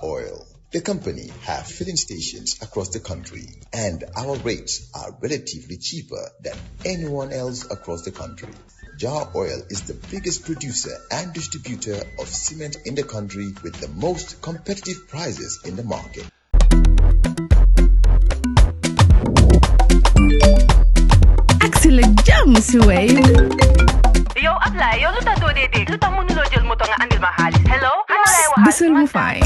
Oil. The company have filling stations across the country, and our rates are relatively cheaper than anyone else across the country. Jar Oil is the biggest producer and distributor of cement in the country with the most competitive prices in the market. Axel jam si Wave. Yo, apply. Yo, luta do dede. Luta mo nulo jël moto nga andil ma xaalis. Hello? Ano lay waxal? Bisul mu fay.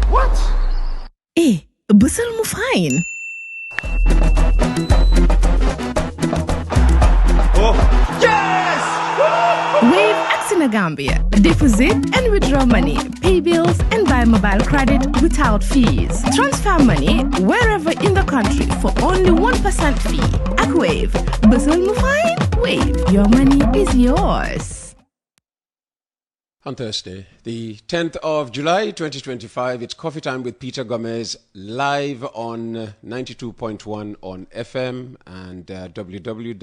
What? Bisul mu fine. Oh, yes! Wave Axina Gambia. Deposit and withdraw money, pay bills and buy mobile credit without fees. Transfer money wherever in the country for only 1% fee. At Wave. Bisul mu fine? Wave. Your money is yours. On Thursday, the 10th of July 2025, it's Coffee Time with Peter Gomez, live on 92.1 on FM and www.wcr.gm.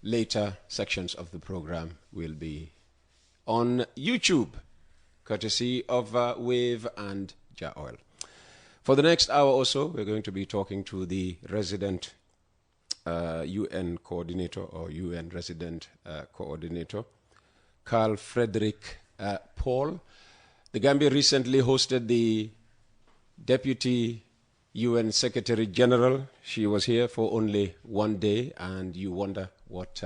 Later sections of the program will be on YouTube, courtesy of Wave and Jar Oil. For the next hour or so, we're going to be talking to the resident UN coordinator or UN resident coordinator, Carl Frederick Paul. The Gambia recently hosted the Deputy UN Secretary General. She was here for only one day, and you wonder what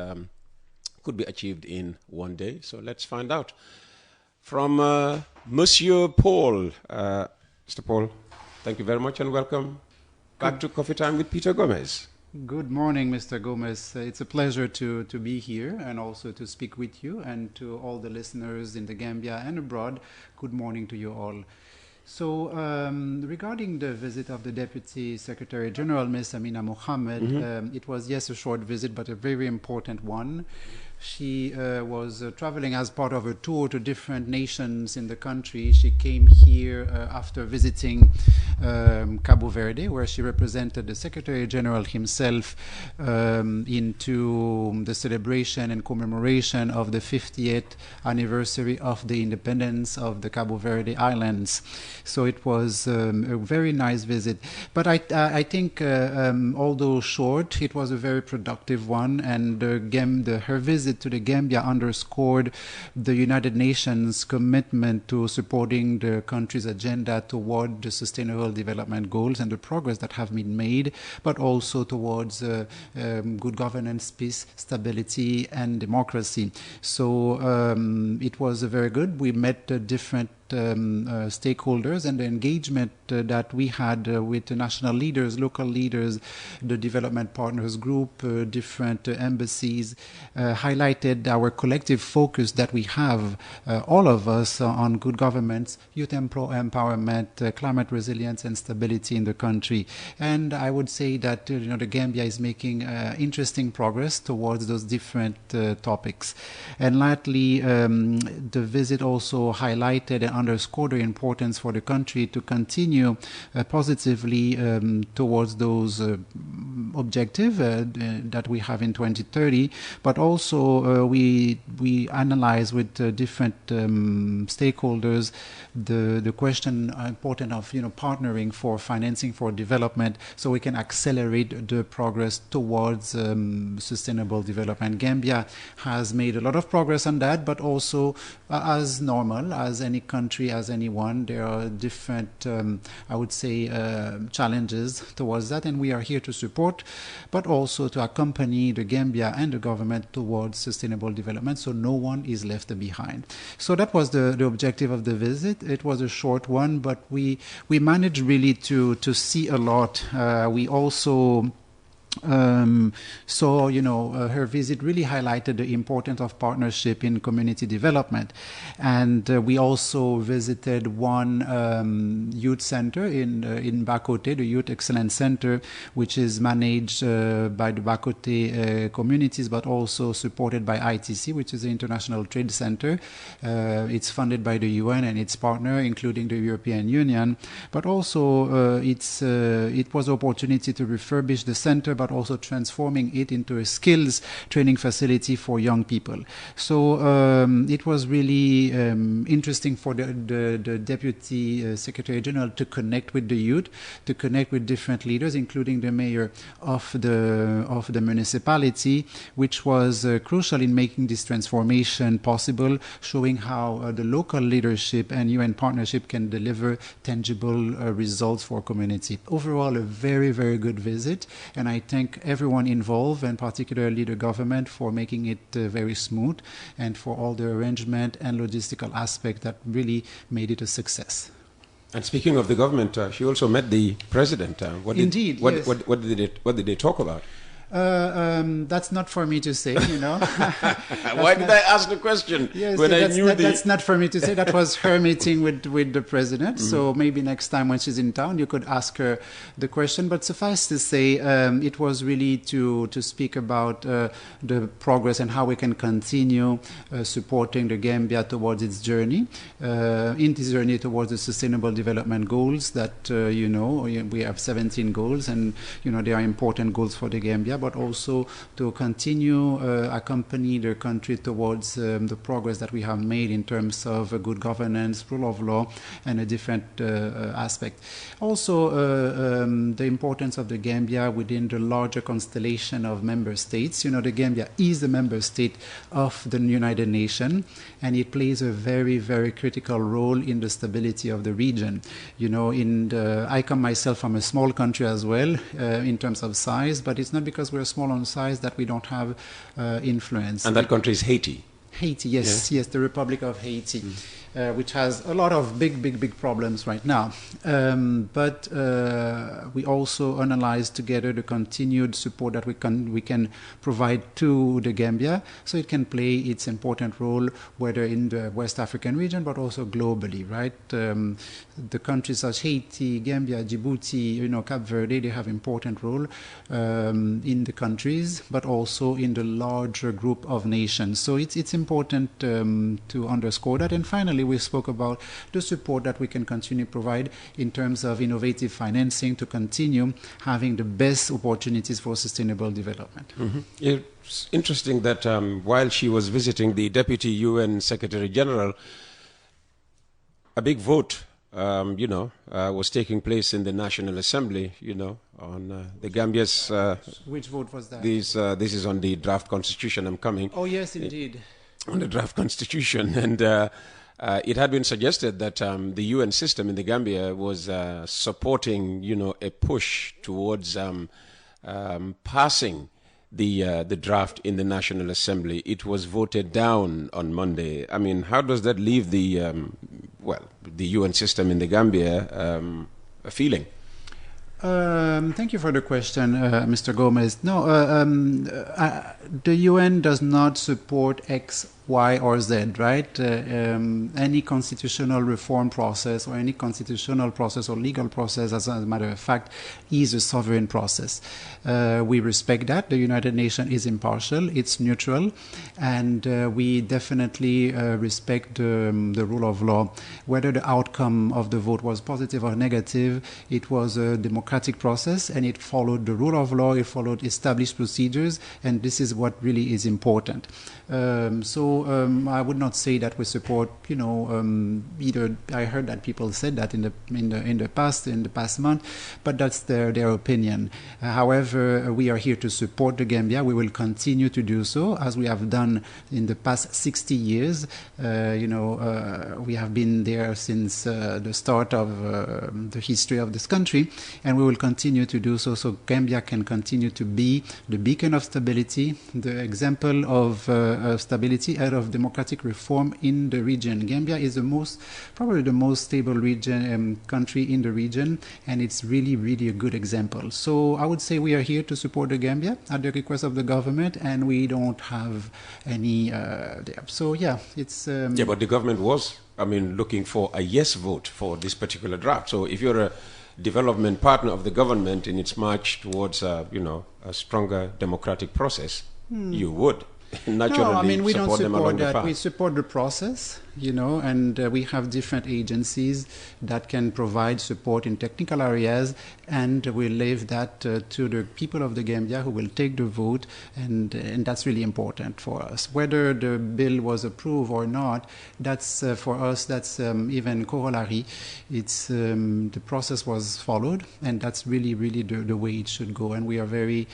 could be achieved in one day. So let's find out. From Monsieur Paul. Mr. Paul, thank you very much and welcome back to Coffee Time with Peter Gomez. Good morning, Mr. Gomez. It's a pleasure to be here and also to speak with you, and to all the listeners in the Gambia and abroad. Good morning to you all. So regarding the visit of the Deputy Secretary General, Ms. Amina Mohammed, it was, yes, a short visit, but a very important one. She was traveling as part of a tour to different nations in the country. She came here after visiting Cabo Verde, where she represented the Secretary General himself into the celebration and commemoration of the 50th anniversary of the independence of the Cabo Verde Islands. So it was a very nice visit. But I think, although short, it was a very productive one, and her visit to the Gambia underscored the United Nations commitment to supporting the country's agenda toward the sustainable development goals and the progress that have been made, but also towards good governance, peace, stability, and democracy. So it was very good. We met different stakeholders, and the engagement that we had with the national leaders, local leaders, the development partners group, different embassies, highlighted our collective focus that we have, all of us, on good governance, youth empowerment, climate resilience, and stability in the country. And I would say that the Gambia is making interesting progress towards those different topics. And lastly, the visit also highlighted and underscore the importance for the country to continue positively towards those objectives that we have in 2030, but also we analyze with different stakeholders the question important of partnering for financing for development, so we can accelerate the progress towards sustainable development. Gambia has made a lot of progress on that, but also as normal as any country, as anyone, there are different, I would say, challenges towards that, and we are here to support, but also to accompany the Gambia and the government towards sustainable development, so no one is left behind. So that was the objective of the visit. It was a short one, but we managed really to see a lot. We also So, her visit really highlighted the importance of partnership in community development. And we also visited one youth center in Bakote, the Youth Excellence Center, which is managed by the Bakote communities, but also supported by ITC, which is the International Trade Center. It's funded by the UN and its partner, including the European Union. But also, it was an opportunity to refurbish the center but also transforming it into a skills training facility for young people. So it was really interesting for the Deputy Secretary General to connect with the youth, to connect with different leaders, including the mayor of the municipality, which was crucial in making this transformation possible, showing how the local leadership and UN partnership can deliver tangible results for community. Overall, a very, very good visit, and I thank everyone involved, and particularly the government, for making it very smooth, and for all the arrangement and logistical aspect that really made it a success. And speaking of the government, she also met the president. What did they talk about? That's not for me to say, you know. Why did I ask the question? Yes, when I knew that's not for me to say. That was her meeting with the president. Mm-hmm. So maybe next time when she's in town, you could ask her the question. But suffice to say, it was really to speak about the progress and how we can continue supporting the Gambia towards its journey, in this journey towards the Sustainable Development Goals that, you know, we have 17 goals, and, you know, they are important goals for the Gambia, but also to continue accompany the country towards the progress that we have made in terms of good governance, rule of law, and a different aspect. Also, the importance of the Gambia within the larger constellation of member states. You know, the Gambia is a member state of the United Nations, and it plays a very, very critical role in the stability of the region. You know, I come myself from a small country as well in terms of size, but it's not because we're small on size that we don't have influence. And that country is Haiti. Haiti, yes, yeah. Yes, the Republic of Haiti, which has a lot of big problems right now. But we also analyze together the continued support that we can provide to the Gambia, so it can play its important role, whether in the West African region, but also globally, right? The countries such Haiti, Gambia, Djibouti, you know, Cape Verde, they have important role in the countries, but also in the larger group of nations. So it's important to underscore that. And finally, we spoke about the support that we can continue to provide in terms of innovative financing to continue having the best opportunities for sustainable development. Mm-hmm. It's interesting that while she was visiting the Deputy UN Secretary General, a big vote was taking place in the National Assembly, you know, on the Gambias. Which vote was that? This is on the draft constitution. I'm coming. Oh, yes, indeed. On the draft constitution. And it had been suggested that the UN system in the Gambia was supporting, you know, a push towards passing the draft in the National Assembly. It was voted down on Monday. I mean, how does that leave the UN system in the Gambia feeling? Thank you for the question, Mr. Gomez. No, the UN does not support X, Y, or Z, right? Any constitutional reform process or any constitutional process or legal process, as a matter of fact, is a sovereign process. We respect that. The United Nations is impartial, it's neutral, and we definitely respect the rule of law. Whether the outcome of the vote was positive or negative, it was a democratic process, and it followed the rule of law, it followed established procedures, and this is what really is important. I would not say that we support, you know, either. I heard that people said that in the past month, but that's their opinion. However, we are here to support the Gambia. We will continue to do so as we have done in the past 60 years. We have been there since the start of the history of this country, and we will continue to do so. So Gambia can continue to be the beacon of stability, the example of stability and of democratic reform in the region. Gambia is probably the most stable country in the region, and it's really, really a good example. So I would say we are here to support the Gambia at the request of the government, and we don't have any So yeah, it's... but the government was, looking for a yes vote for this particular draft. So if you're a development partner of the government in its march towards, a stronger democratic process, you would. naturally No, I mean, we don't support them support along the that. path? We support the process, and we have different agencies that can provide support in technical areas, and we leave that to the people of the Gambia who will take the vote, and that's really important for us. Whether the bill was approved or not, that's for us, that's even corollary. It's the process was followed, and that's really, really the way it should go, and we are very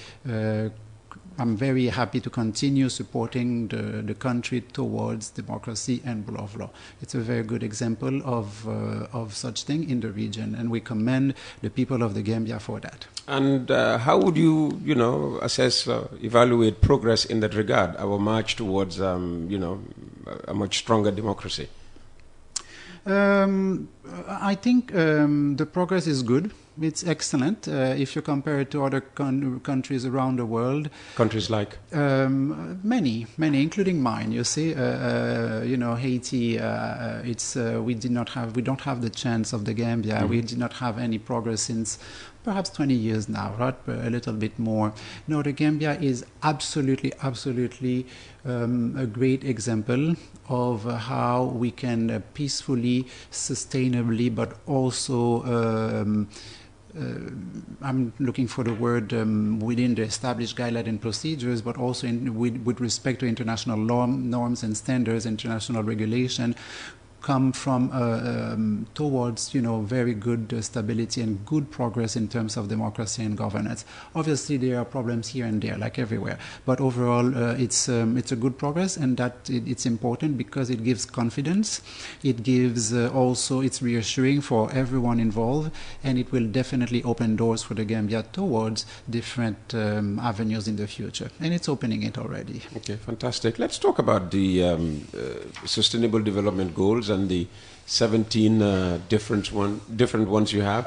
I'm very happy to continue supporting the country towards democracy and rule of law. It's a very good example of such thing in the region, and we commend the people of the Gambia for that. And how would you, assess, evaluate progress in that regard, our march towards, a much stronger democracy? I think the progress is good. It's excellent if you compare it to other countries around the world. Countries like? Many, including mine. You see, Haiti. We don't have the chance of the Gambia. We did not have any progress since perhaps 20 years now, right? A little bit more. No, the Gambia is absolutely a great example of how we can peacefully, sustainably, but also I'm looking for the word within the established guidelines and procedures, but also with respect to international norms and standards, international regulation, come from towards very good stability and good progress in terms of democracy and governance. Obviously, there are problems here and there, like everywhere, but overall, it's a good progress, and that it's important because it gives confidence. It gives also it's reassuring for everyone involved, and it will definitely open doors for the Gambia towards different avenues in the future, and it's opening it already. Okay, fantastic. Let's talk about the Sustainable Development Goals and the 17 different ones you have.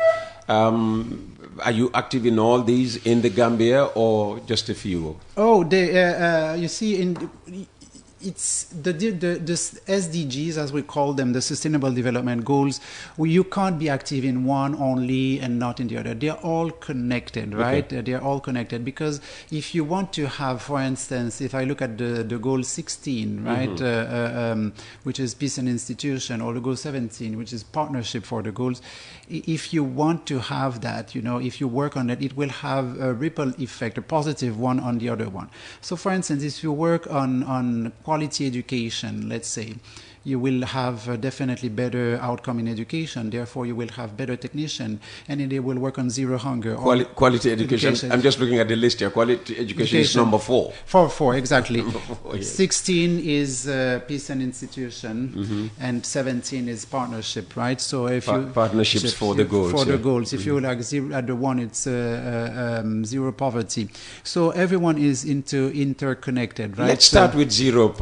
Are you active in all these in the Gambia or just a few? Oh, you see, it's the SDGs, as we call them, the Sustainable Development Goals. You can't be active in one only and not in the other. They're all connected, right? Okay. They're all connected, because if you want to have, for instance, if I look at the goal 16, right, which is peace and institution, or the goal 17, which is partnership for the goals, if you want to have that, if you work on it, it will have a ripple effect, a positive one on the other one. So, for instance, if you work on quality education, let's say, you will have definitely better outcome in education. Therefore, you will have better technician, and they will work on zero hunger. Quality education. I'm just looking at the list here. Quality education is number 4. 4, exactly. 4, yes. 16 is peace and institution, and 17 is partnership, right? So if partnerships for the goals. For the goals. If you like at the one, it's zero poverty. So everyone is interconnected, right? Let's start with zero.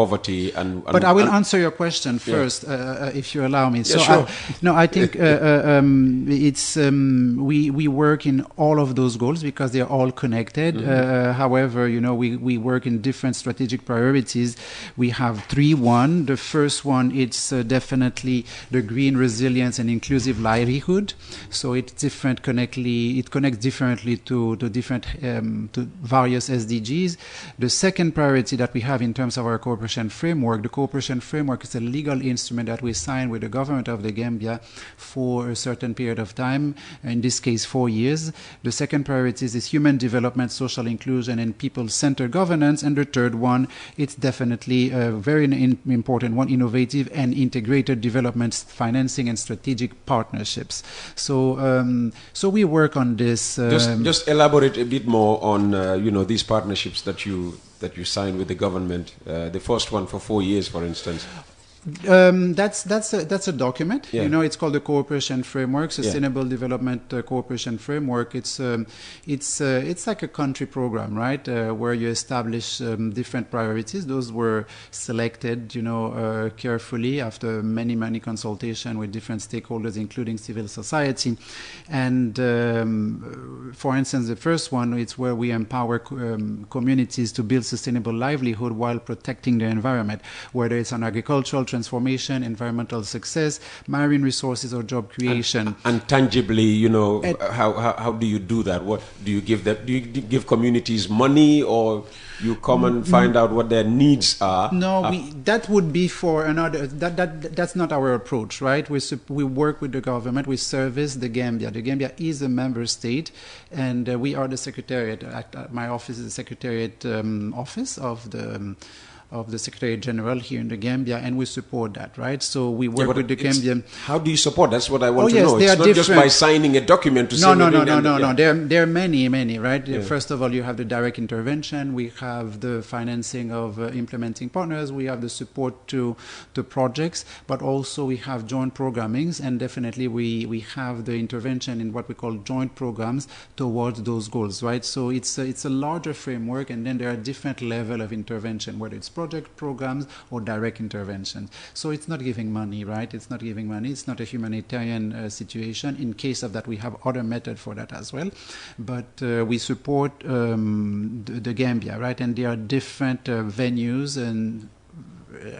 Poverty but I will answer your question first, if you allow me. Yeah, so sure. I think it's we work in all of those goals because they are all connected. However, we work in different strategic priorities. We have 3. The first one, it's definitely the green resilience and inclusive livelihood. So it's different. It connects differently to different to various SDGs. The second priority that we have in terms of our cooperation framework, the cooperation framework is a legal instrument that we sign with the government of the Gambia for a certain period of time, in this case 4 years. The second priority is human development, social inclusion, and people-centered governance. And the third one, it's definitely a very important one, innovative and integrated development financing and strategic partnerships. So we work on this. Just elaborate a bit more on these partnerships that you signed with the government. The first one for 4 years, for instance. That's a document. Yeah. It's called the Cooperation Framework, Sustainable Development Cooperation Framework. It's like a country program, right? Where you establish different priorities. Those were selected, carefully after many consultation with different stakeholders, including civil society. And for instance, the first one, it's where we empower communities to build sustainable livelihood while protecting the environment, whether it's on agricultural transformation, environmental success, marine resources, or job creation. And tangibly, you know, how do you do that? What do you give them? Do you give communities money, or you come and find out what their needs are? No, that would be for another. That's not our approach, right? We work with the government. We service the Gambia. The Gambia is a member state, and we are the secretariat. My office is the secretariat office of the Secretary General here in the Gambia, and we support that, right? So we work with the Gambian. How do you support? That's what I want to yes, know. It's not just by signing a document to say. No. There are many, right? Yeah. First of all, you have the direct intervention. We have the financing of implementing partners. We have the support to projects, but also we have joint programmings, and definitely we have the intervention in what we call joint programs towards those goals, right? So it's a larger framework, and then there are different levels of intervention, whether it's project programs or direct interventions. So it's not giving money, right? It's not giving money. It's not a humanitarian situation. In case of that, we have other methods for that as well. But we support the Gambia, right? And there are different venues and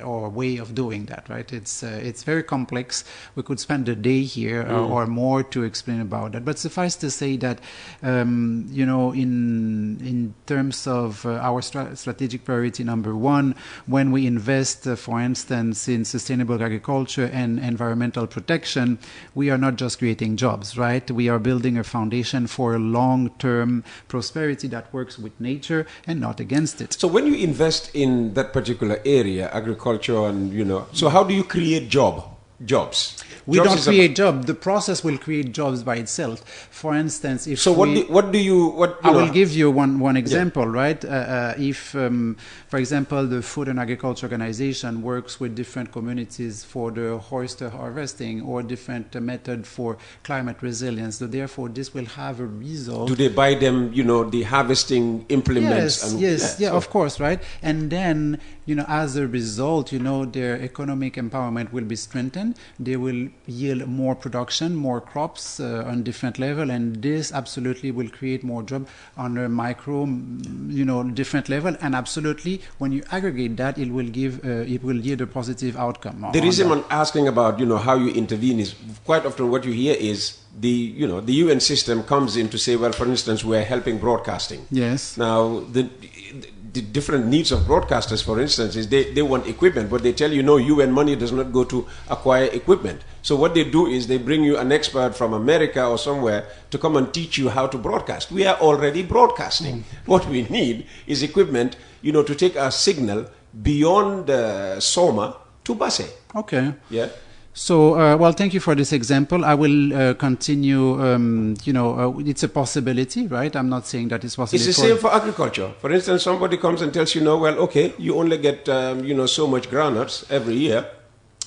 or way of doing that, right? It's very complex. We could spend a day here or more to explain about that. But suffice to say that, you know, in terms of our strategic priority number one, when we invest, for instance, in sustainable agriculture and environmental protection, we are not just creating jobs, right? We are building a foundation for a long-term prosperity that works with nature and not against it. So when you invest in that particular area, agriculture, and you know, so how do you create jobs? We don't create jobs. The process will create jobs by itself. For instance, if so, I will give you one example, right? If, for example, the Food and Agriculture Organization works with different communities for the oyster harvesting or different method for climate resilience, so therefore this will have a result. Do they buy them, you know, the harvesting implements? Yes, of course, right? And then, you know, as a result, you know, their economic empowerment will be strengthened. They will yield more production, more crops on different level, and this absolutely will create more job on a micro, you know, different level. And absolutely, when you aggregate that, it will yield a positive outcome. The reason I'm asking about, you know, how you intervene is quite often what you hear is the UN system comes in to say, well, for instance, we're helping broadcasting. Yes. Now the different needs of broadcasters, for instance, is they want equipment, but they tell you, no, UN money does not go to acquire equipment. So what they do is they bring you an expert from America or somewhere to come and teach you how to broadcast. We are already broadcasting. What we need is equipment, you know, to take our signal beyond Soma to Basse. Okay. Yeah. So, well, thank you for this example. I will continue, you know, it's a possibility, right? I'm not saying that it's possible. It's the same for agriculture. For instance, somebody comes and tells you, no, well, okay, you only get, you know, so much groundnuts every year.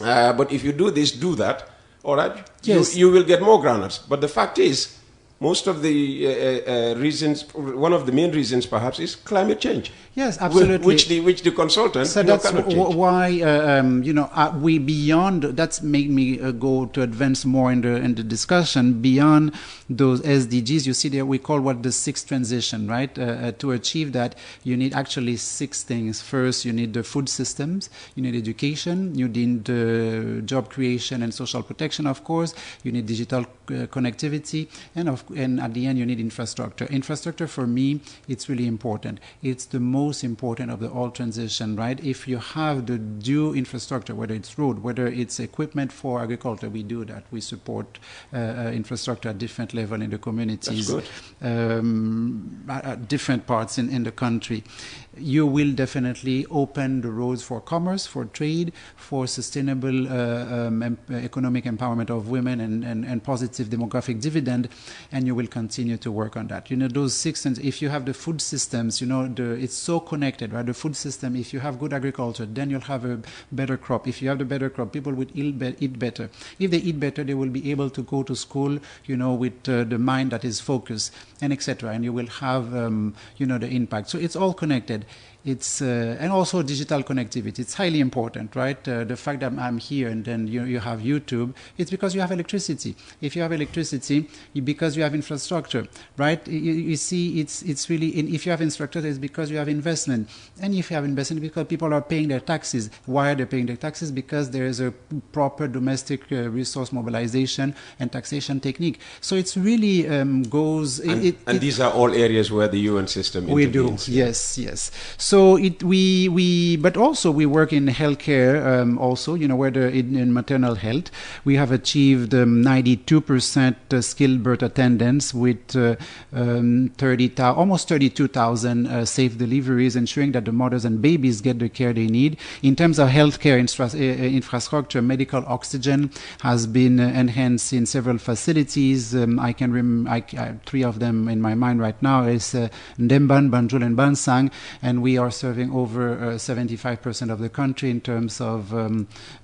But if you do this, do that, all right, yes, you will get more groundnuts. But the fact is, most of the reasons, one of the main reasons perhaps, is climate change. Yes, absolutely. Which the consultant, so that's why you know, we beyond that's made me go to advance more in the discussion beyond those SDGs. You see there we call what the sixth transition, right? To achieve that, you need actually 6 things. First, you need the food systems, you need education, you need job creation and social protection, of course. You need digital connectivity, and at the end you need infrastructure. Infrastructure for me, it's really important. It's the most important of the whole transition, right? If you have the due infrastructure, whether it's road, whether it's equipment for agriculture, we do that. We support infrastructure at different level in the communities, at different parts in the country. You will definitely open the roads for commerce, for trade, for sustainable economic empowerment of women and positive demographic dividend, and you will continue to work on that. You know, those 6 things, if you have the food systems, you know, it's so connected, right? The food system, if you have good agriculture, then you'll have a better crop. If you have the better crop, people will eat better. If they eat better, they will be able to go to school, you know, with the mind that is focused, and etc. And you will have, you know, the impact. So it's all connected. and also digital connectivity. It's highly important, right? The fact that I'm here and then you have YouTube, it's because you have electricity. If you have electricity, because you have infrastructure, right? You see, it's really, if you have infrastructure, it's because you have investment. And if you have investment, because people are paying their taxes. Why are they paying their taxes? Because there is a proper domestic resource mobilization and taxation technique. So it's really goes... And these are all areas where the UN system intervenes. We do, yes. So but also we work in healthcare also, whether in maternal health. We have achieved 92% skilled birth attendance with almost 32,000 safe deliveries, ensuring that the mothers and babies get the care they need. In terms of healthcare infrastructure, medical oxygen has been enhanced in several facilities. I can remember 3 of them in my mind right now is Ndemban, Banjul, and Bansang, and we are serving over 75% of the country in terms of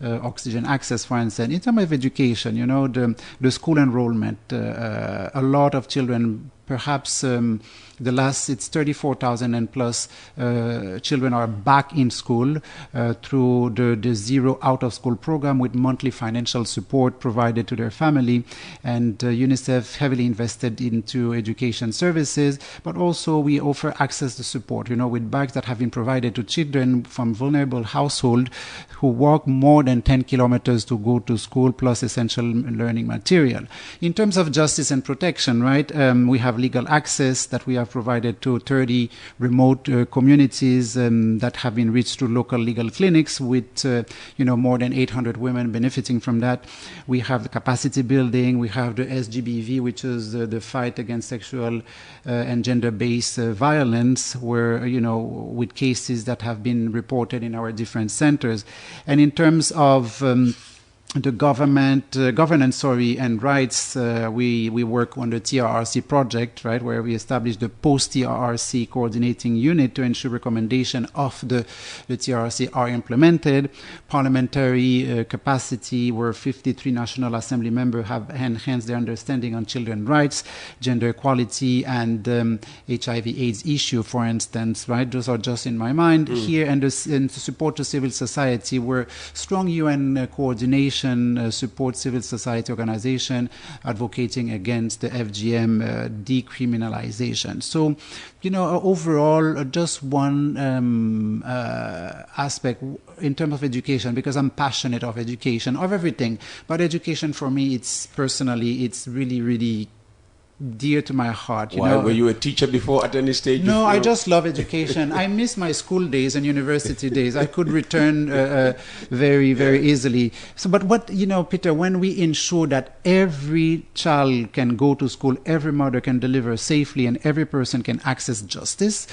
oxygen access, for instance. In terms of education, the school enrollment, a lot of children, perhaps it's 34,000 and plus children are back in school through the Zero Out of School program with monthly financial support provided to their family. And UNICEF heavily invested into education services, but also we offer access to support, with bags that have been provided to children from vulnerable households who walk more than 10 kilometers to go to school, plus essential learning material. In terms of justice and protection, right, we have legal access that we have provided to 30 remote communities that have been reached through local legal clinics with more than 800 women benefiting from that. We have the capacity building. We have the SGBV, which is the fight against sexual and gender-based violence, where with cases that have been reported in our different centers. And in terms of the governance, and rights, we work on the TRRC project, right, where we established the post-TRRC coordinating unit to ensure recommendation of the TRRC are implemented. Parliamentary capacity, where 53 National Assembly members have enhanced their understanding on children's rights, gender equality, and HIV/AIDS issue, for instance, right? Those are just in my mind here, and to support the civil society, where strong UN coordination support civil society organization advocating against the FGM decriminalization. So, overall, just one aspect in terms of education, because I'm passionate of education, of everything. But education for me, it's really, really dear to my heart. Why? Were you a teacher before at any stage? No, I just love education. I miss my school days and university days. I could return very, very easily. So, but Peter, when we ensure that every child can go to school, every mother can deliver safely, and every person can access justice,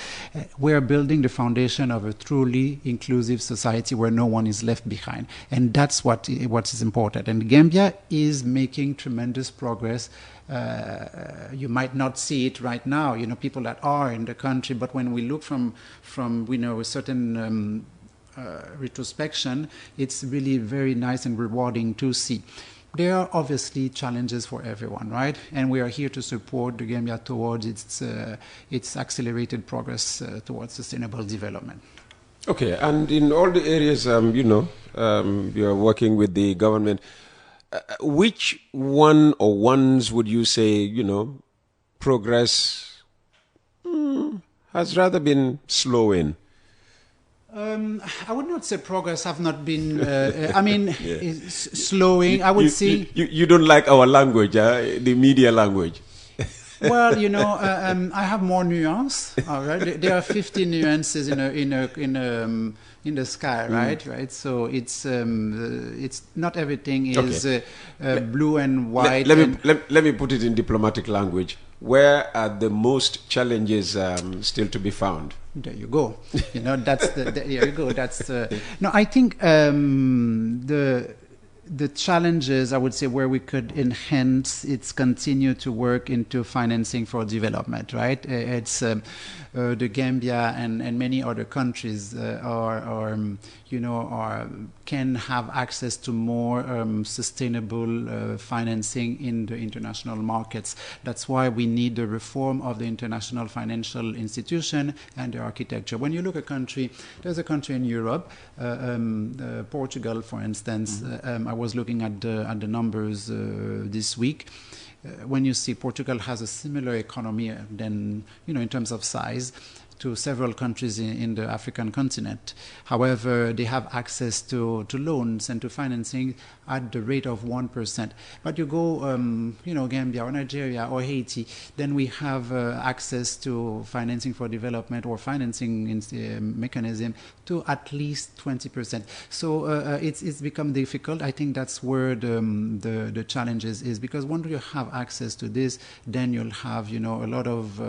we are building the foundation of a truly inclusive society where no one is left behind. And that's what is important. And Gambia is making tremendous progress. You might not see it right now, people that are in the country, but when we look from a certain retrospection, it's really very nice and rewarding to see. There are obviously challenges for everyone, right? And we are here to support the Gambia towards its accelerated progress towards sustainable development. Okay, and in all the areas, you are working with the government. Which one or ones would you say, progress has rather been slow in? I would not say progress have not been, slowing. I would say... You don't like our language, the media language? Well, I have more nuance. All right, there are 50 nuances in the sky, right? So it's not everything is blue and white. Let me put it in diplomatic language. Where are the most challenges still to be found? There you go. There you go. No, I think the challenges, I would say, where we could enhance, it's continue to work into financing for development, right? It's the Gambia and many other countries can have access to more sustainable financing in the international markets. That's why we need the reform of the international financial institution and the architecture. When you look at a country, there's a country in Europe, Portugal, for instance. I was looking at the numbers this week. When you see Portugal has a similar economy than, in terms of size, to several countries in the African continent. However, they have access to loans and to financing at the rate of 1%. But you go, Gambia or Nigeria or Haiti, then we have access to financing for development or financing mechanism to at least 20%. So it's become difficult. I think that's where the challenge is because once you have access to this, then you'll have, a lot of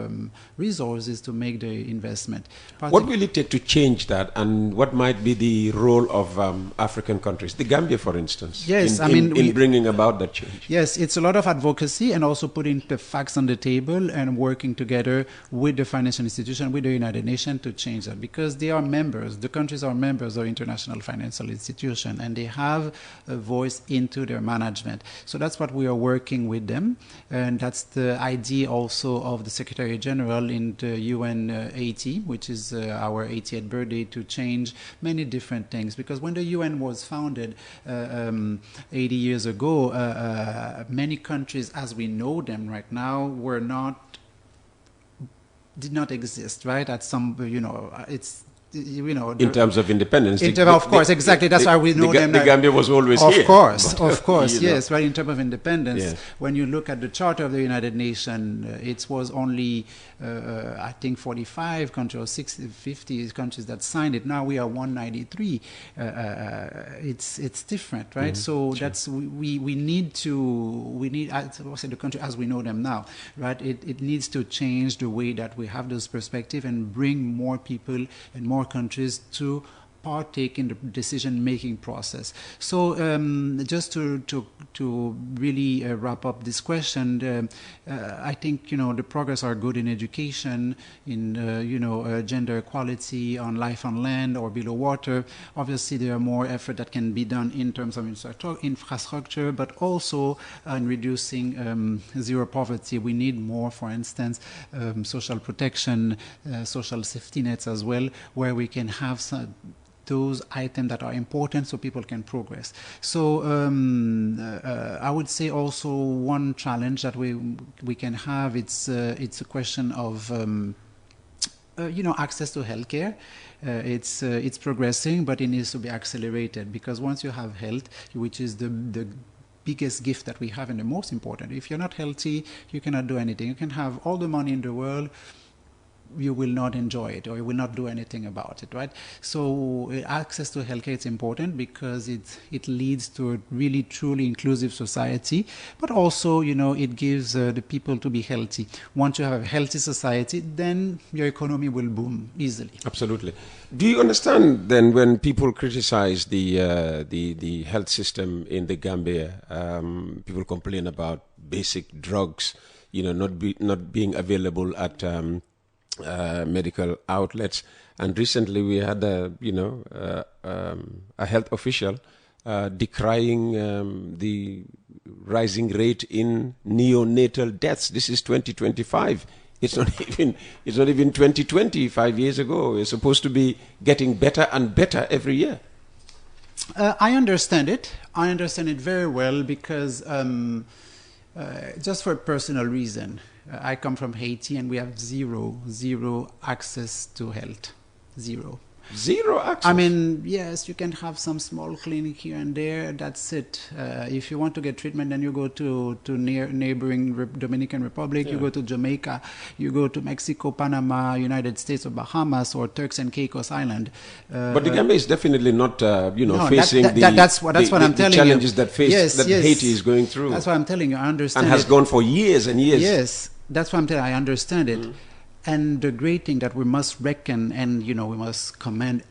resources to make the investment. What will it take to change that, and what might be the role of African countries, the Gambia, for instance, yes, in bringing about that change? Yes, it's a lot of advocacy and also putting the facts on the table and working together with the financial institution, with the United Nations to change that because they are members, the countries are members of international financial institution and they have a voice into their management. So that's what we are working with them, and that's the idea also of the Secretary General in the UN 80, which is our 80th birthday, to change many different things. Because when the UN was founded 80 years ago, many countries as we know them right now did not exist, right? At some, it's in terms of independence, of course, exactly. That's why we know them. The Gambia was always here. Of course, yes. Right. In terms of independence, when you look at the Charter of the United Nations, it was only I think 45 countries or 50 countries that signed it. Now we are 193. It's different, right? So that's we need I say the country as we know them now, right? It needs to change the way that we have this perspective and bring more people and more countries to partake in the decision-making process. So just to really wrap up this question, I think the progress are good in education, in gender equality, on life on land or below water. Obviously, there are more effort that can be done in terms of infrastructure, but also in reducing zero poverty. We need more, for instance, social protection, social safety nets as well, where we can have those items that are important so people can progress. So I would say also one challenge that we can have, it's a question of access to healthcare. It's progressing, but it needs to be accelerated because once you have health, which is the biggest gift that we have and the most important, if you're not healthy, you cannot do anything. You can have all the money in the world, you will not enjoy it or you will not do anything about it, right? So access to healthcare is important because it leads to a really truly inclusive society, but also it gives the people to be healthy. Once you have a healthy society, then your economy will boom easily. Absolutely. Do you understand then when people criticize the health system in the Gambia, people complain about basic drugs, not being available at medical outlets, and recently we had a health official decrying the rising rate in neonatal deaths. This is 2025. It's not even 2020. 5 years ago, it's supposed to be getting better and better every year. I understand it. I understand it very well because just for a personal reason. I come from Haiti and we have zero access to health. Zero access? I mean, yes, you can have some small clinic here and there. That's it. If you want to get treatment, then you go to neighboring Dominican Republic, you go to Jamaica, you go to Mexico, Panama, United States or Bahamas or Turks and Caicos Island. But the Gambia is definitely not, facing that's what I'm telling you. Challenges that Haiti is going through. That's what I'm telling you. I understand. And has gone for years and years. Yes. That's what I'm telling you. I understand it. And the great thing that we must reckon and, we must commend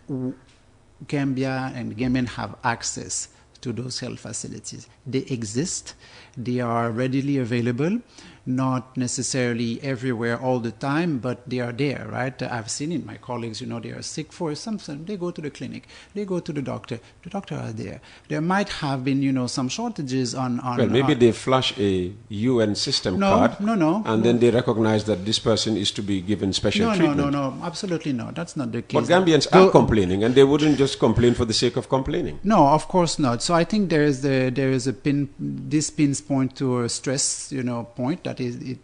Gambia and Gambians have access to those health facilities. They exist. They are readily available, not necessarily everywhere all the time, but they are there, right? I've seen it. My colleagues, they are sick for something. They go to the clinic. They go to the doctor. The doctor are there. There might have been, some shortages on well, maybe they flash a UN system card. And then they recognize that this person is to be given special treatment. No, absolutely not. That's not the case. But Gambians are complaining, and they wouldn't just complain for the sake of complaining. No, of course not. So I think this pins point to a stress, point that is it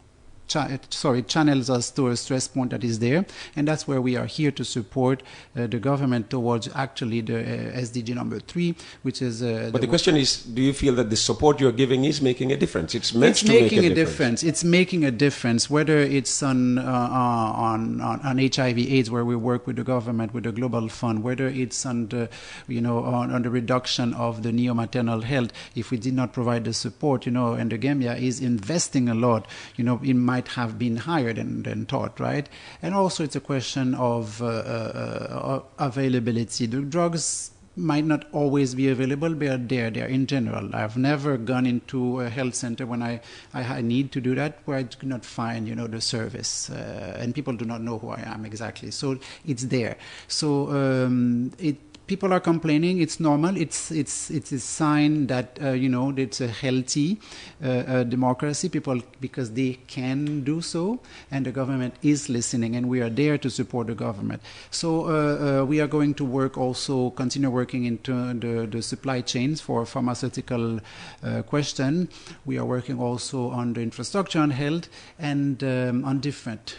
channels us to a stress point that is there, and that's where we are here to support the government towards actually the SDG number 3, which is. But the question is, do you feel that the support you're giving is making a difference? It's meant to make a difference. It's making a difference, whether it's on HIV/AIDS, where we work with the government with the Global Fund, whether it's on the, on the reduction of the neomaternal health. If we did not provide the support, and the Gambia is investing a lot, it might have been higher than thought, right? And also it's a question of availability. The drugs might not always be available, but they're in general. I've never gone into a health center when I need to do that where I could not find, the service, and people do not know who I am exactly. So it's there. So people are complaining. It's normal. It's a sign that it's a healthy democracy. People, because they can do so, and the government is listening, and we are there to support the government. So we are going to continue working into the supply chains for pharmaceutical question. We are working also on the infrastructure on health and on different.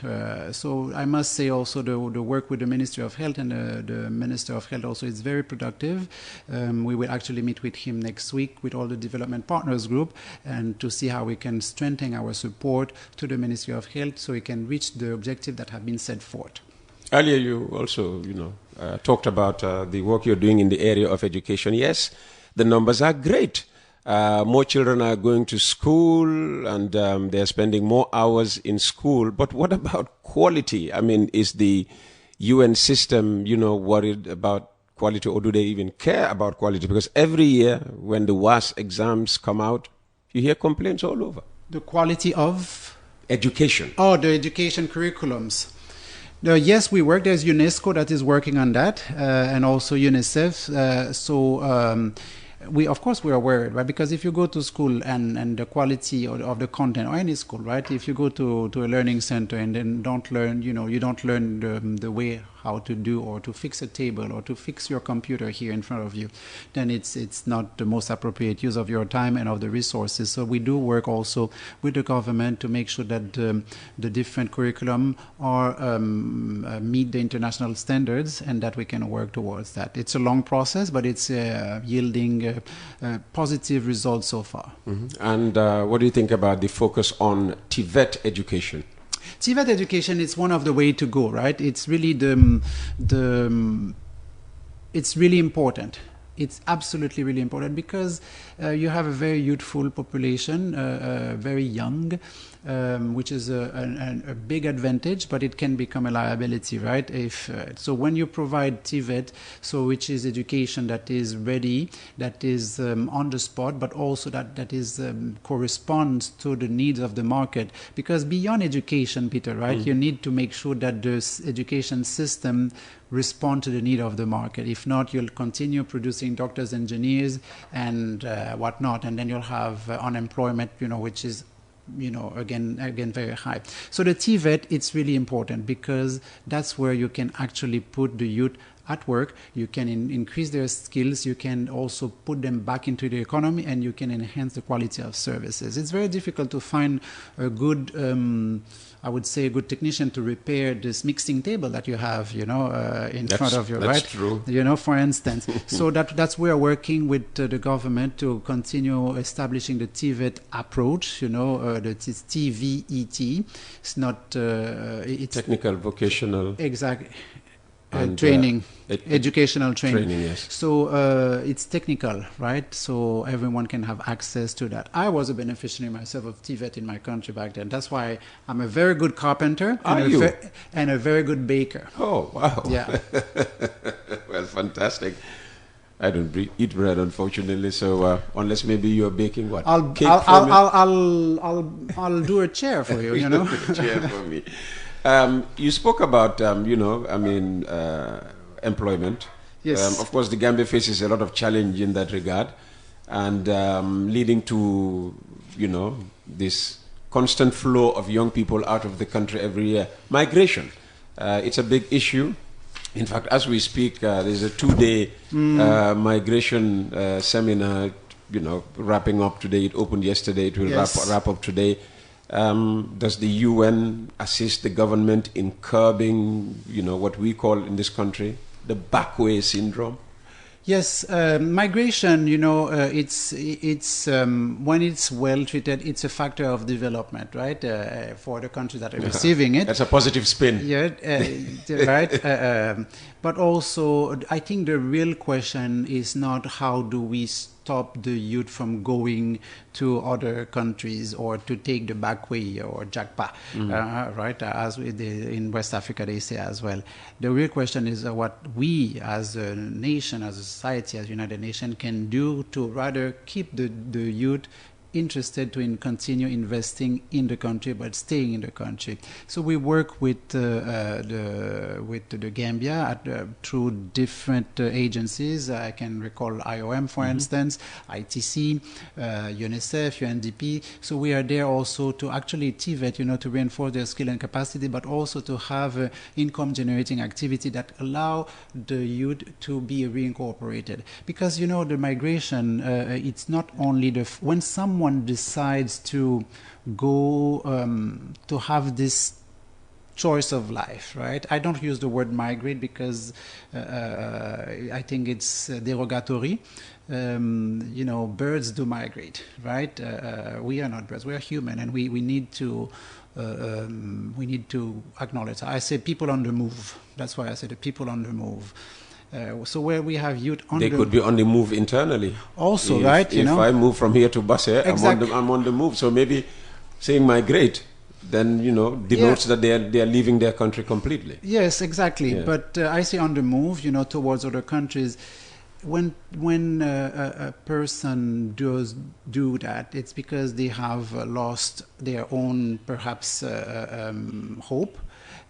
So I must say also the work with the Ministry of Health and the Minister of Health also is very productive. We will actually meet with him next week with all the development partners group, and to see how we can strengthen our support to the Ministry of Health so we can reach the objective that have been set forth. Earlier you also, talked about the work you're doing in the area of education. Yes, the numbers are great. More children are going to school, and they're spending more hours in school. But what about quality? I mean, is the UN system, worried about quality, or do they even care about quality? Because every year when the WAS exams come out, you hear complaints all over. The quality of? Education. Oh, the education curriculums. Yes, we work. There's UNESCO that is working on that, and also UNICEF. We are worried, right? Because if you go to school and the quality of the content, or any school, right? If you go to a learning center and then don't learn, you don't learn the way how to do or to fix a table or to fix your computer here in front of you, then it's not the most appropriate use of your time and of the resources. So we do work also with the government to make sure that the different curriculum are meet the international standards, and that we can work towards that. It's a long process, but it's yielding positive results so far. Mm-hmm. And what do you think about the focus on TVET education? TVET education is one of the way to go, right? It's really it's really important. It's absolutely really important because you have a very youthful population, very young, which is a big advantage, but it can become a liability, right? So when you provide TVET, which is education that is ready, that is on the spot, but also that is corresponds to the needs of the market. Because beyond education, Peter, right, you need to make sure that the education system respond to the need of the market. If not, you'll continue producing doctors, engineers, and whatnot, and then you'll have unemployment, which is again very high. So the TVET, it's really important because that's where you can actually put the youth at work. You can increase their skills, you can also put them back into the economy, and you can enhance the quality of services. It's very difficult to find a good I would say a good technician to repair this mixing table that you have, in front of you, right? That's true. For instance. So that's where we're working with the government to continue establishing the TVET approach, it's TVET. It's not... it's technical, vocational... Exactly. And, training, educational training. Yes. So it's technical, right? So everyone can have access to that. I was a beneficiary myself of TVET in my country back then. That's why I'm a very good carpenter and a very good baker. Oh, wow. Yeah. Well, fantastic. I don't eat bread, unfortunately. So unless maybe you're baking what? I'll do a chair for you. You know, a chair for me. You spoke about employment. Yes. Of course, the Gambia faces a lot of challenge in that regard, and leading to this constant flow of young people out of the country every year. Migration, it's a big issue. In fact, as we speak, there's a 2-day migration seminar, wrapping up today. It opened yesterday. It will wrap up today. Does the UN assist the government in curbing, what we call in this country the backway syndrome? Yes, migration, it's when it's well treated, it's a factor of development, right? For the countries that are receiving it. That's a positive spin. Yeah, right. But also, I think the real question is not how do we stop the youth from going to other countries or to take the back way or jakpa, right? As in West Africa they say as well. The real question is what we as a nation, as a society, as United Nations can do to rather keep the youth interested to continue investing in the country but staying in the country. So we work with the Gambia through different agencies. I can recall IOM, for instance, ITC, UNICEF, UNDP. So we are there also to actually TVET, to reinforce their skill and capacity, but also to have income generating activity that allow the youth to be reincorporated. Because the migration, it's not only when someone decides to go to have this choice of life, right? I don't use the word migrate because I think it's derogatory. Birds do migrate, right? We are not birds; we are human, and we need to acknowledge. I say people on the move. That's why I say the people on the move. So where we have youth on they could be on the move internally. Also, right? If I move from here to Basse, exactly. I'm on the move. So maybe saying migrate, then denotes that they are leaving their country completely. Yes, exactly. Yeah. But I say on the move, towards other countries. When a person does do that, it's because they have lost their own perhaps hope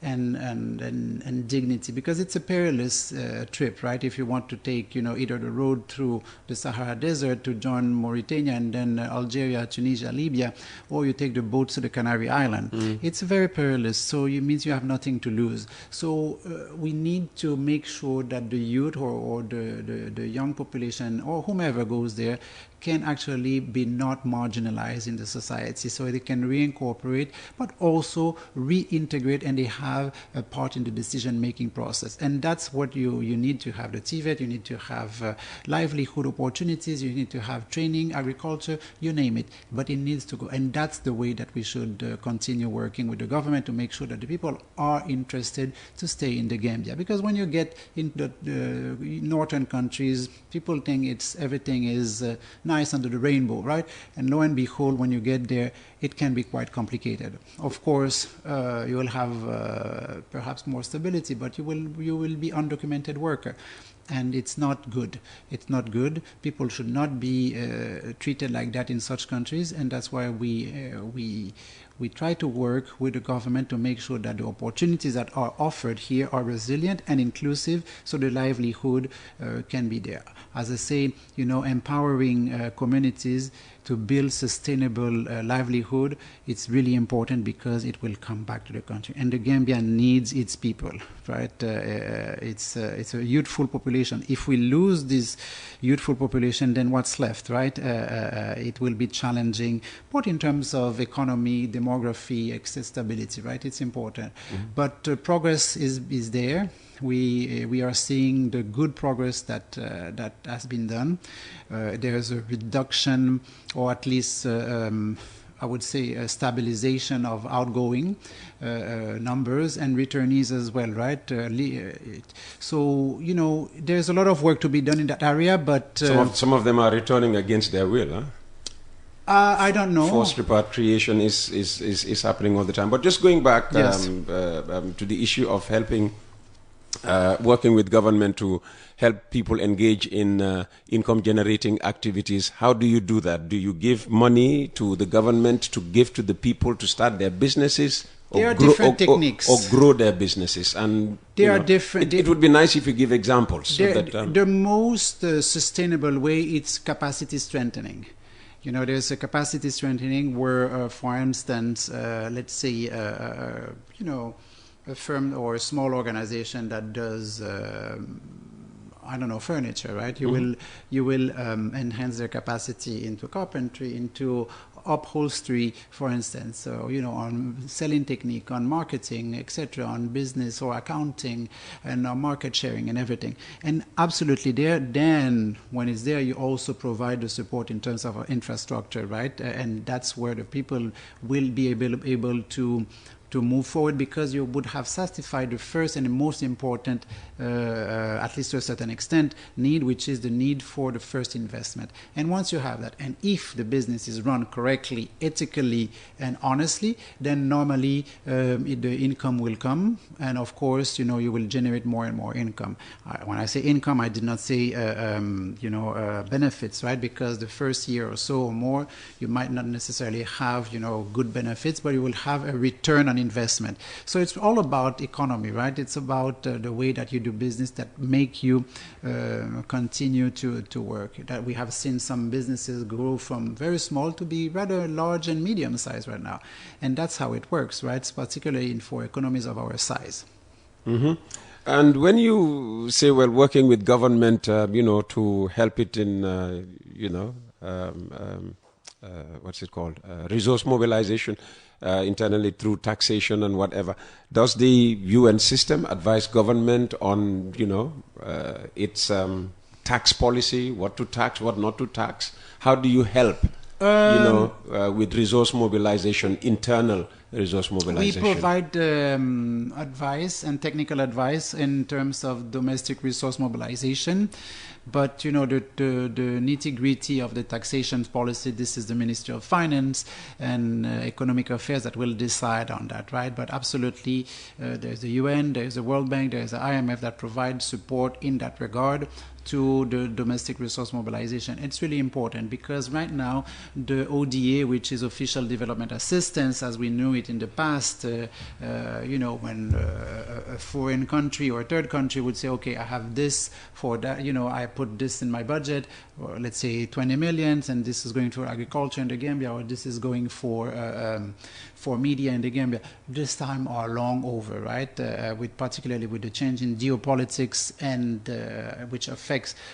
and dignity, because it's a perilous trip, right? If you want to take either the road through the Sahara Desert to join Mauritania and then Algeria, Tunisia, Libya, or you take the boats to the Canary Island. It's very perilous, so it means you have nothing to lose. So we need to make sure that the youth or the young population or whomever goes there can actually be not marginalized in the society, so they can reincorporate but also reintegrate, and they have a part in the decision-making process. And that's what you need to have the TVET, you need to have livelihood opportunities, you need to have training, agriculture, you name it, but it needs to go. And that's the way that we should continue working with the government to make sure that the people are interested to stay in the Gambia. Because when you get in the northern countries, people think everything is nice under the rainbow, right? And lo and behold, when you get there, it can be quite complicated. Of course, you will have perhaps more stability, but you will be undocumented worker, and it's not good. It's not good. People should not be treated like that in such countries, and that's why we try to work with the government to make sure that the opportunities that are offered here are resilient and inclusive, so the livelihood can be there. As I say, empowering communities to build sustainable livelihood, it's really important because it will come back to the country. And the Gambia needs its people, right? It's a youthful population. If we lose this youthful population, then what's left, right? It will be challenging, both in terms of economy, demography, accessibility, right? It's important. But progress is there. We are seeing the good progress that has been done. There's a reduction, or at least I would say a stabilization of outgoing numbers and returnees as well, right? So there's a lot of work to be done in that area, but some of them are returning against their will, huh? I don't know. Forced repatriation is happening all the time. But just going back Yes. To the issue of helping working with government to help people engage in income-generating activities. How do you do that? Do you give money to the government to give to the people to start their businesses? There are different techniques. Or grow their businesses. And there are different. It would be nice if you give examples. The most sustainable way is capacity strengthening. There's a capacity strengthening where, for instance, let's say, a firm or a small organization that does, furniture, right? You will enhance their capacity into carpentry, into upholstery, for instance. So, on selling technique, on marketing, etc., on business or accounting, and on market sharing and everything. And absolutely there, then when it's there, you also provide the support in terms of infrastructure, right? And that's where the people will be able to move forward, because you would have satisfied the first and the most important, at least to a certain extent, need, which is the need for the first investment. And once you have that, and if the business is run correctly, ethically, and honestly, then normally the income will come, and of course, you will generate more and more income. When I say income, I did not say benefits, right? Because the first year or so or more, you might not necessarily have good benefits, but you will have a return on investment. So it's all about economy, right? It's about the way that you do business that make you continue to work. That we have seen some businesses grow from very small to be rather large and medium size right now, and that's how it works, right? Particularly for economies of our size. Mm-hmm. And when you say, well, working with government, to help it in, what's it called? Resource mobilization internally through taxation and whatever. Does the UN system advise government on, its tax policy, what to tax, what not to tax? How do you help, with resource mobilization, internal resource mobilization? We provide advice and technical advice in terms of domestic resource mobilization. But, the nitty-gritty of the taxation policy, this is the Ministry of Finance and Economic Affairs that will decide on that, right? But absolutely, there's the UN, there's the World Bank, there's the IMF that provide support in that regard to the domestic resource mobilization. It's really important because right now the ODA, which is Official Development Assistance, as we knew it in the past, when a foreign country or a third country would say, okay, I have this for that, I put this in my budget, or let's say 20 million, and this is going for agriculture in the Gambia, or this is going for media in the Gambia. This time are long over, right? Particularly with the change in geopolitics and which affects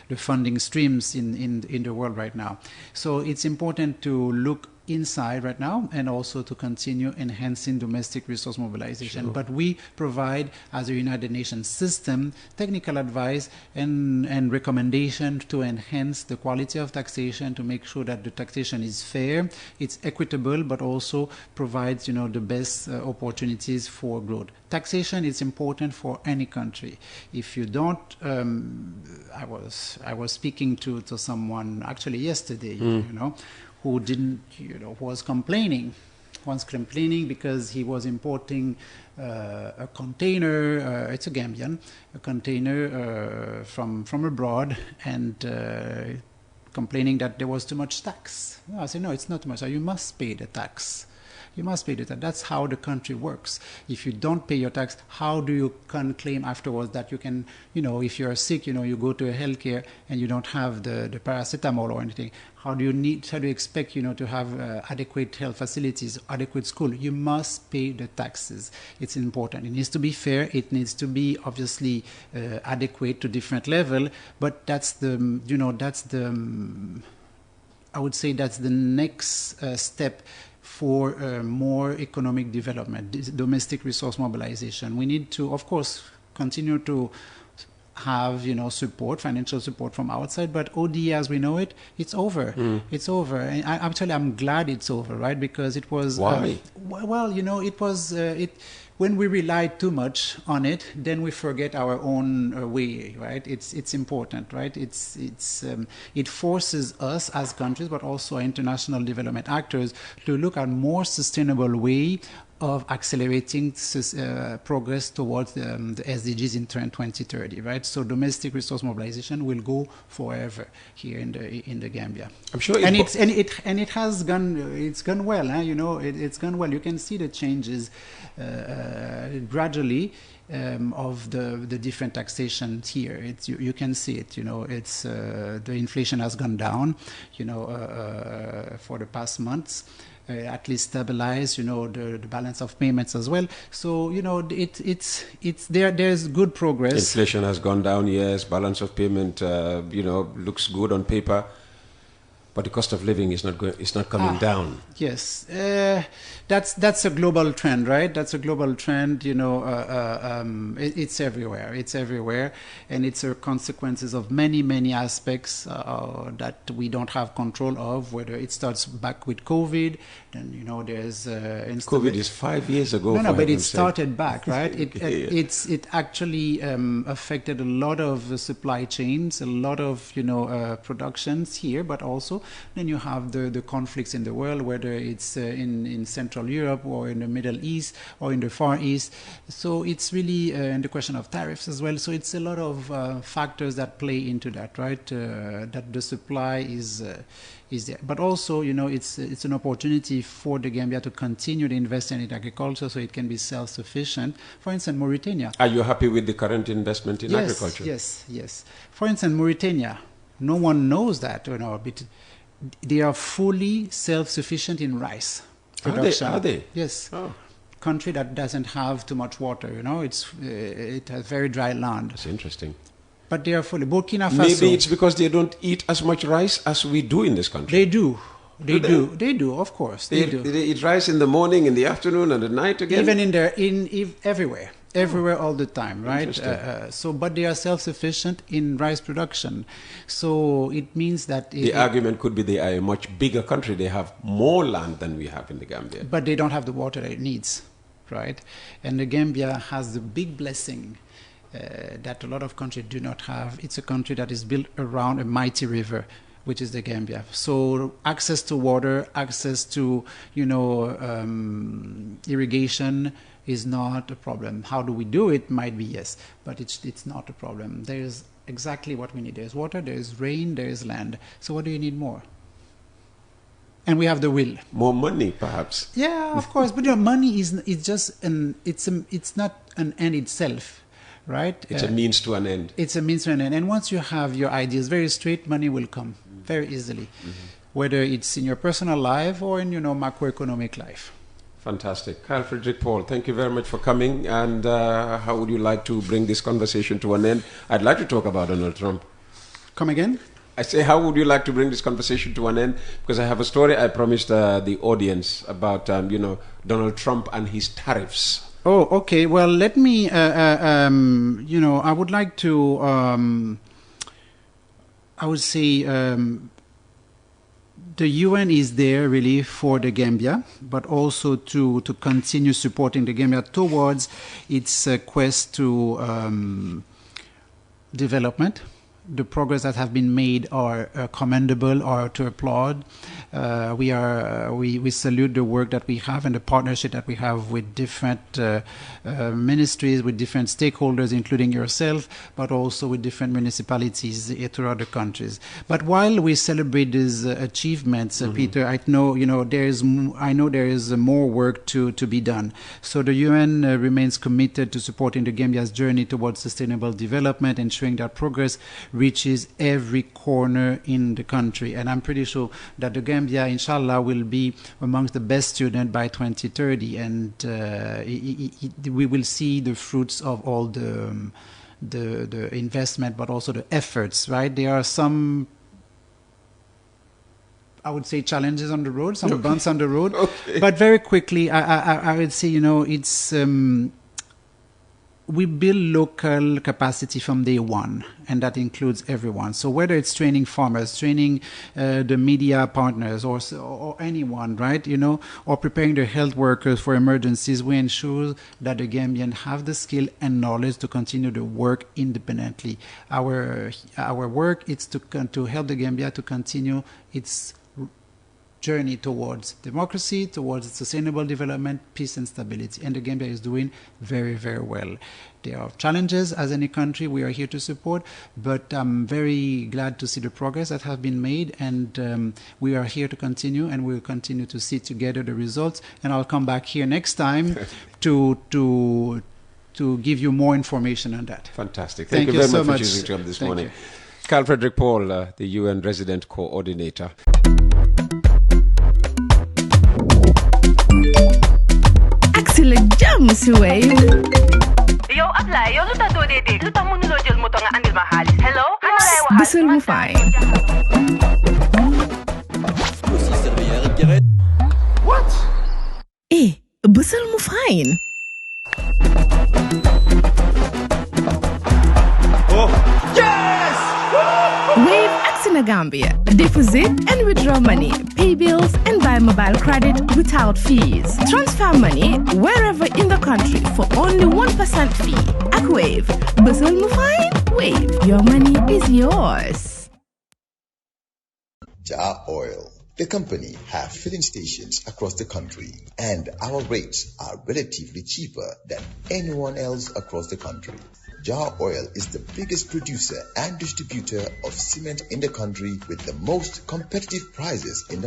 the funding streams in the world right now. So it's important to look inside right now and also to continue enhancing domestic resource mobilization. Sure. But we provide, as a United Nations system, technical advice and recommendation to enhance the quality of taxation, to make sure that the taxation is fair, it's equitable, but also provides, the best opportunities for growth. Taxation is important for any country. If you don't, I was speaking to someone actually yesterday, who didn't, was complaining because he was importing a container, it's a Gambian, a container from abroad, and complaining that there was too much tax. I said, no, it's not too much. You must pay the tax. You must pay the tax. That's how the country works. If you don't pay your tax, how do you can claim afterwards that you can, if you're sick, you go to a healthcare and you don't have the paracetamol or anything. How do you expect, to have adequate health facilities, adequate school? You must pay the taxes. It's important. It needs to be fair. It needs to be obviously adequate to different level. But that's I would say that's the next step for more economic development, domestic resource mobilization. We need to, of course, continue to have, support, financial support from outside, but ODA as we know it, it's over. It's over. And I'm glad it's over, right? Because it was... Why? It was... when we rely too much on it, then we forget our own way, right? It's important, right? It forces us as countries, but also international development actors, to look at more sustainable way of accelerating progress towards the SDGs in 2030, right? So domestic resource mobilization will go forever here in the Gambia. I'm sure it has gone. It's gone well. You know, it's gone well. You can see the changes gradually of the different taxations here. You can see it. You know, it's the inflation has gone down. You know, for the past months. At least stabilize, you know, the balance of payments as well. So, you know, it's there. There's good progress. Inflation has gone down, yes. Balance of payment, you know, looks good on paper, but the cost of living is not coming down. Yes, that's a global trend, right? That's a global trend. You know, it's everywhere. It's everywhere, and it's a consequences of many aspects that we don't have control of. Whether it starts back with COVID, then you know there's COVID is 5 years ago. No, but it started back, right? It actually affected a lot of supply chains, a lot of productions here, but also then you have the conflicts in the world, whether it's in Central Europe or in the Middle East or in the Far East. So it's really and the question of tariffs as well. So it's a lot of factors that play into that, right? That the supply is there, but also it's an opportunity for the Gambia to continue to invest in agriculture, so it can be self-sufficient. For instance, Mauritania. Are you happy with the current investment in agriculture? Yes. For instance, Mauritania. No one knows that, but they are fully self-sufficient in rice production. Are they? Yes. Oh. Country that doesn't have too much water. It has very dry land. That's interesting. But they are fully. Burkina Faso. Maybe it's because they don't eat as much rice as we do in this country. They do. They do. Of course, they do. They eat rice in the morning, in the afternoon, and at night again. Even everywhere, all the time, right? But they are self-sufficient in rice production. So it means that the argument could be they are a much bigger country. They have more land than we have in the Gambia. But they don't have the water that it needs, right? And the Gambia has the big blessing that a lot of countries do not have. It's a country that is built around a mighty river, which is the Gambia. So access to water, access to irrigation is not a problem. How do we do it? Might be yes, but it's not a problem. There's exactly what we need. There's water, there's rain, there's land. So what do you need more? And we have the will. More money, perhaps. Yeah, of course. But money is just it's not an end itself. Right? It's a means to an end. It's a means to an end. And once you have your ideas very straight, money will come very easily, whether it's in your personal life or in macroeconomic life. Fantastic. Carl Frederick Paul, thank you very much for coming. And how would you like to bring this conversation to an end? I'd like to talk about Donald Trump. Come again? I say, how would you like to bring this conversation to an end? Because I have a story I promised the audience about, Donald Trump and his tariffs. Oh, okay. Well, let me, I would like to, I would say the UN is there really for the Gambia, but also to continue supporting the Gambia towards its quest to development. The progress that have been made are commendable or to applaud. We salute the work that we have and the partnership that we have with different ministries, with different stakeholders, including yourself, but also with different municipalities throughout the countries. But while we celebrate these achievements, Peter, I know there is more work to be done. So the UN remains committed to supporting the Gambia's journey towards sustainable development, ensuring that progress reaches every corner in the country. And I'm pretty sure that the Gambia, inshallah, will be amongst the best students by 2030. And we will see the fruits of all the investment, but also the efforts, right? There are some, I would say, challenges on the road, some bumps on the road. Okay. But very quickly, I would say, it's... we build local capacity from day one, and that includes everyone. So whether it's training farmers, training the media partners, or anyone, right, or preparing the health workers for emergencies, we ensure that the Gambians have the skill and knowledge to continue to work independently. Our work is to help the Gambia to continue its journey towards democracy, towards sustainable development, peace and stability. And the Gambia is doing very, very well. There are challenges as any country we are here to support, but I'm very glad to see the progress that have been made, and we are here to continue, and we'll continue to see together the results. And I'll come back here next time to give you more information on that. Fantastic. Thank you very much for choosing to come this morning. You. Carl Frederick Paul, the UN Resident Coordinator. Axel jam si wave. Yow Ablaye, yow lu tax doo dee dégg lu tax mënuloo jël moto nga andil ma xaalis. Hello? Kan lay waxal? Bisul mu fine. What? Bisul mu fine. Oh, yes! Wave Accina Gambia. Deposit and withdraw money, pay bills and buy mobile credit without fees. Transfer money wherever in the country for only 1% fee. At Wave, Bisul mu fine? Wave, your money is yours. Jar Oil, the company, have filling stations across the country, and our rates are relatively cheaper than anyone else across the country. Jar Oil is the biggest producer and distributor of cement in the country with the most competitive prices in the